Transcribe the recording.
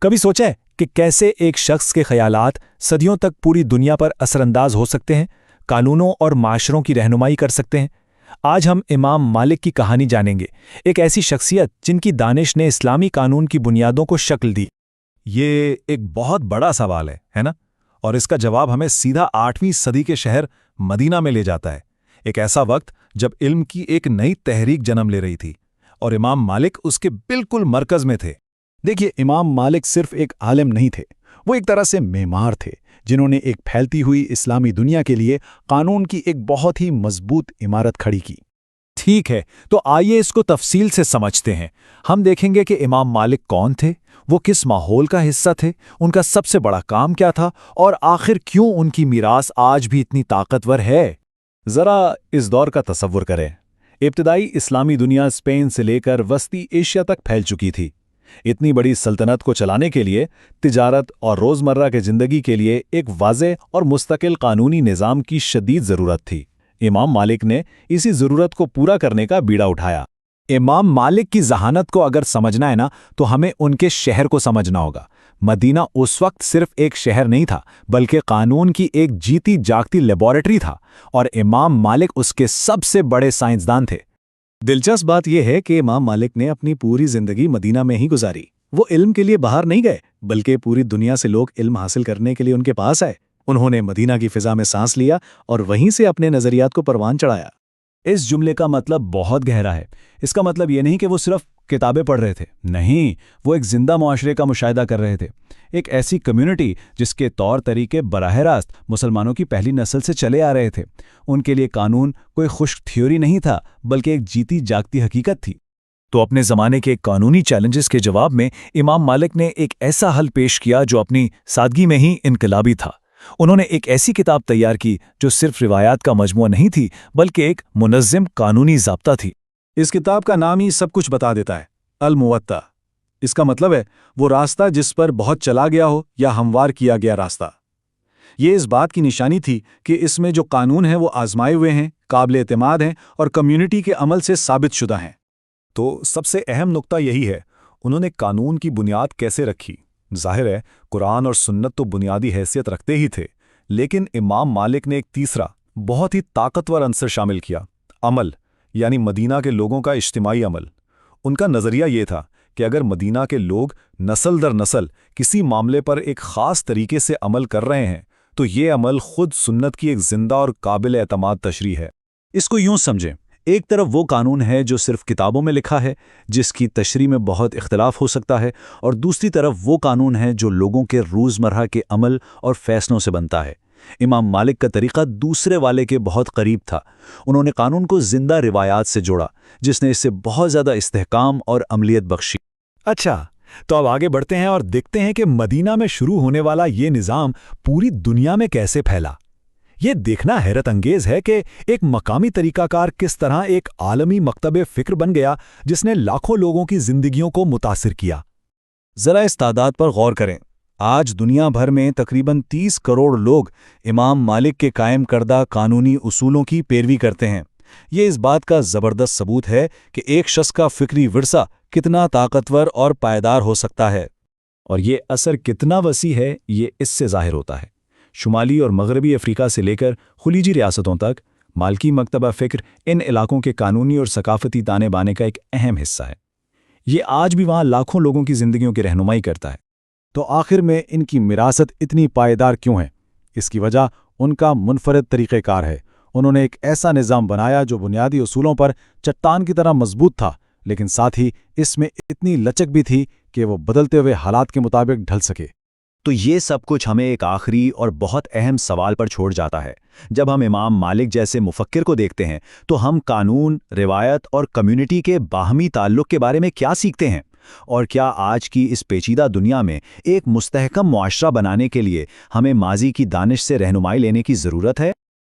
کبھی سوچا ہے کہ کیسے ایک شخص کے خیالات صدیوں تک پوری دنیا پر اثر انداز ہو سکتے ہیں، قانونوں اور معاشروں کی رہنمائی کر سکتے ہیں؟ آج ہم امام مالک کی کہانی جانیں گے، ایک ایسی شخصیت جن کی دانش نے اسلامی قانون کی بنیادوں کو شکل دی۔ یہ ایک بہت بڑا سوال ہے نا؟ اور اس کا جواب ہمیں سیدھا 8ویں صدی کے شہر مدینہ میں لے جاتا ہے، ایک ایسا وقت جب علم کی ایک نئی تحریک جنم لے رہی تھی اور امام مالک اس کے بالکل مرکز میں تھے۔ دیکھیے، امام مالک صرف ایک عالم نہیں تھے، وہ ایک طرح سے معمار تھے جنہوں نے ایک پھیلتی ہوئی اسلامی دنیا کے لیے قانون کی ایک بہت ہی مضبوط عمارت کھڑی کی۔ ٹھیک ہے، تو آئیے اس کو تفصیل سے سمجھتے ہیں۔ ہم دیکھیں گے کہ امام مالک کون تھے، وہ کس ماحول کا حصہ تھے، ان کا سب سے بڑا کام کیا تھا، اور آخر کیوں ان کی میراث آج بھی اتنی طاقتور ہے۔ ذرا اس دور کا تصور کریں۔ ابتدائی اسلامی دنیا اسپین سے لے کر وسطی ایشیا تک پھیل چکی تھی۔ اتنی بڑی سلطنت کو چلانے کے لیے تجارت اور روزمرہ کے زندگی کے لیے ایک واضح اور مستقل قانونی نظام کی شدید ضرورت تھی۔ امام مالک نے اسی ضرورت کو پورا کرنے کا بیڑا اٹھایا۔ امام مالک کی ذہانت کو اگر سمجھنا ہے نا، تو ہمیں ان کے شہر کو سمجھنا ہوگا۔ مدینہ اس وقت صرف ایک شہر نہیں تھا، بلکہ قانون کی ایک جیتی جاگتی لیبارٹری تھا، اور امام مالک اس کے سب سے بڑے سائنسدان تھے۔ دلچسپ بات یہ ہے کہ امام مالک نے اپنی پوری زندگی مدینہ میں ہی گزاری۔ وہ علم کے لیے باہر نہیں گئے، بلکہ پوری دنیا سے لوگ علم حاصل کرنے کے لیے ان کے پاس آئے۔ انہوں نے مدینہ کی فضا میں سانس لیا اور وہیں سے اپنے نظریات کو پروان چڑھایا۔ اس جملے کا مطلب بہت گہرا ہے۔ اس کا مطلب یہ نہیں کہ وہ صرف کتابیں پڑھ رہے تھے، نہیں، وہ ایک زندہ معاشرے کا مشاہدہ کر رہے تھے، ایک ایسی کمیونٹی جس کے طور طریقے براہ راست مسلمانوں کی پہلی نسل سے چلے آ رہے تھے۔ ان کے لیے قانون کوئی خشک تھیوری نہیں تھا، بلکہ ایک جیتی جاگتی حقیقت تھی۔ تو اپنے زمانے کے قانونی چیلنجز کے جواب میں امام مالک نے ایک ایسا حل پیش کیا جو اپنی سادگی میں ہی انقلابی تھا۔ انہوں نے ایک ایسی کتاب تیار کی جو صرف روایات کا مجموعہ نہیں تھی، بلکہ ایک منظم قانونی ضابطہ تھی۔ اس کتاب کا نام ہی سب کچھ بتا دیتا ہے، الموطا۔ اس کا مطلب ہے وہ راستہ جس پر بہت چلا گیا ہو یا ہموار کیا گیا راستہ۔ یہ اس بات کی نشانی تھی کہ اس میں جو قانون ہیں وہ آزمائے ہوئے ہیں، قابل اعتماد ہیں اور کمیونٹی کے عمل سے ثابت شدہ ہیں۔ تو سب سے اہم نقطہ یہی ہے، انہوں نے قانون کی بنیاد کیسے رکھی؟ ظاہر ہے قرآن اور سنت تو بنیادی حیثیت رکھتے ہی تھے، لیکن امام مالک نے ایک تیسرا بہت ہی طاقتور عنصر شامل کیا، عمل، یعنی مدینہ کے لوگوں کا اجتماعی عمل۔ ان کا نظریہ یہ تھا کہ اگر مدینہ کے لوگ نسل در نسل کسی معاملے پر ایک خاص طریقے سے عمل کر رہے ہیں تو یہ عمل خود سنت کی ایک زندہ اور قابل اعتماد تشریح ہے۔ اس کو یوں سمجھیں، ایک طرف وہ قانون ہے جو صرف کتابوں میں لکھا ہے، جس کی تشریح میں بہت اختلاف ہو سکتا ہے، اور دوسری طرف وہ قانون ہے جو لوگوں کے روزمرہ کے عمل اور فیصلوں سے بنتا ہے۔ امام مالک کا طریقہ دوسرے والے کے بہت قریب تھا۔ انہوں نے قانون کو زندہ روایات سے جوڑا، جس نے اسے بہت زیادہ استحکام اور عملیت بخشی۔ اچھا، تو اب آگے بڑھتے ہیں اور دیکھتے ہیں کہ مدینہ میں شروع ہونے والا یہ نظام پوری دنیا میں کیسے پھیلا۔ یہ دیکھنا حیرت انگیز ہے کہ ایک مقامی طریقہ کار کس طرح ایک عالمی مکتب فکر بن گیا جس نے لاکھوں لوگوں کی زندگیوں کو متاثر کیا۔ ذرا اس تعداد پر غور کریں۔ آج دنیا بھر میں تقریباً 30 کروڑ لوگ امام مالک کے قائم کردہ قانونی اصولوں کی پیروی کرتے ہیں۔ یہ اس بات کا زبردست ثبوت ہے کہ ایک شخص کا فکری ورثہ کتنا طاقتور اور پائیدار ہو سکتا ہے، اور یہ اثر کتنا وسیع ہے یہ اس سے ظاہر ہوتا ہے۔ شمالی اور مغربی افریقہ سے لے کر خلیجی ریاستوں تک مالکی مکتبہ فکر ان علاقوں کے قانونی اور ثقافتی تانے بانے کا ایک اہم حصہ ہے۔ یہ آج بھی وہاں لاکھوں لوگوں کی زندگیوں کی رہنمائی کرتا ہے۔ تو آخر میں ان کی وراثت اتنی پائیدار کیوں ہے؟ اس کی وجہ ان کا منفرد طریقہ کار ہے۔ انہوں نے ایک ایسا نظام بنایا جو بنیادی اصولوں پر چٹان کی طرح مضبوط تھا، لیکن ساتھ ہی اس میں اتنی لچک بھی تھی کہ وہ بدلتے ہوئے حالات کے مطابق ڈھل سکے۔ تو یہ سب کچھ ہمیں ایک آخری اور بہت اہم سوال پر چھوڑ جاتا ہے۔ جب ہم امام مالک جیسے مفکر کو دیکھتے ہیں تو ہم قانون، روایت اور کمیونٹی کے باہمی تعلق کے بارے میں کیا سیکھتے ہیں؟ اور کیا آج کی اس پیچیدہ دنیا میں ایک مستحکم معاشرہ بنانے کے لیے ہمیں ماضی کی دانش سے رہنمائی لینے کی ضرورت ہے؟